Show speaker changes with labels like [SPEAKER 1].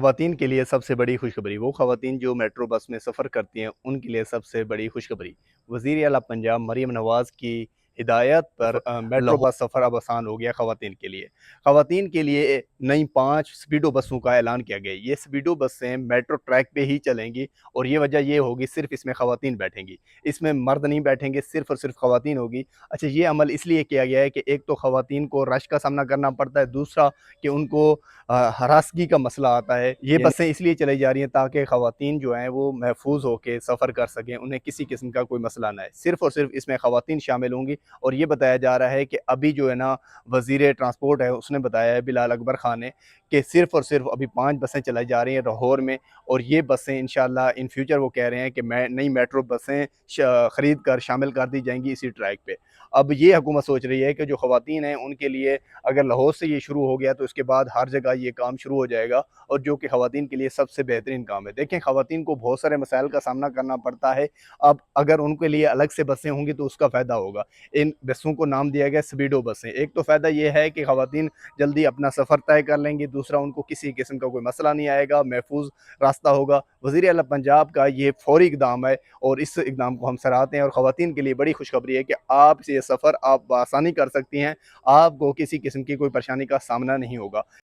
[SPEAKER 1] ख़वातीन के लिए सबसे बड़ी खुशखबरी, वो ख़वातीन जो मेट्रो बस में सफ़र करती हैं, उनके लिए सबसे बड़ी खुशखबरी। वज़ीर आला पंजाब मरीम नवाज़ की हिदायत पर मेट्रो
[SPEAKER 2] लाहौर
[SPEAKER 1] बस सफ़र अब आसान हो गया ख़वातीन के लिए। ख़वातीन के लिए नई 5 स्पीडो बसों का ऐलान किया गया है। ये स्पीडो बसें मेट्रो ट्रैक पे ही चलेंगी और ये वजह ये होगी सिर्फ़ इसमें ख़वातीन बैठेंगी। इसमें मर्द नहीं बैठेंगे, सिर्फ़ और सिर्फ़ ख़वातीन होगी। अच्छा, ये अमल इसलिए किया गया है कि एक तो ख़वातीन को रश का सामना करना पड़ता है, दूसरा कि उनको हरासगी का मसला आता है। ये
[SPEAKER 2] यानी
[SPEAKER 1] बसें इसलिए चलाई जा रही हैं ताकि ख़वातीन जो हैं वो महफूज होके सफ़र कर सकें, उन्हें किसी किस्म का कोई मसला ना आए। सिर्फ़ और सिर्फ़ इसमें ख़वातीन शामिल होंगी और ये बताया जा रहा है कि अभी जो है ना वज़ीर ट्रांसपोर्ट है उसने बताया है, बिलाल अकबर ख़ान ने, कि सिर्फ़ और सिर्फ़ अभी 5 बसें चलाई जा रही हैं लाहौर में और ये बसें इंशाअल्लाह इन फ्यूचर वो कह रहे हैं कि नई मेट्रो बसें ख़रीद कर शामिल कर दी जाएँगी इसी ट्रैक पे। अब ये हुकूमत सोच रही है कि जो ख़वातीन हैं उनके लिए अगर लाहौर से ये शुरू हो गया तो इसके बाद हर जगह ये काम शुरू हो जाएगा और जो कि ख़वातीन के लिए सबसे बेहतरीन काम है। देखें, ख़वातीन को बहुत सारे मसाइल का सामना करना पड़ता है। अब अगर उनके लिए अलग से बसें होंगी तो उसका फ़ायदा होगा। इन बसों को नाम दिया गया स्पीडो बसें। एक तो फ़ायदा ये है कि ख़वातीन जल्दी अपना सफ़र तय कर लेंगी, दूसरा उनको किसी किस्म का कोई मसला नहीं आएगा, महफूज रास्ता होगा। वज़ीर आला पंजाब का ये फ़ौरी इक़दाम है और इस इक़दाम को हम सराहते हैं और ख़वातीन के लिए बड़ी खुशखबरी है कि आप ये सफ़र आप बआसानी कर सकती हैं, आपको किसी किस्म की कोई परेशानी का सामना नहीं होगा।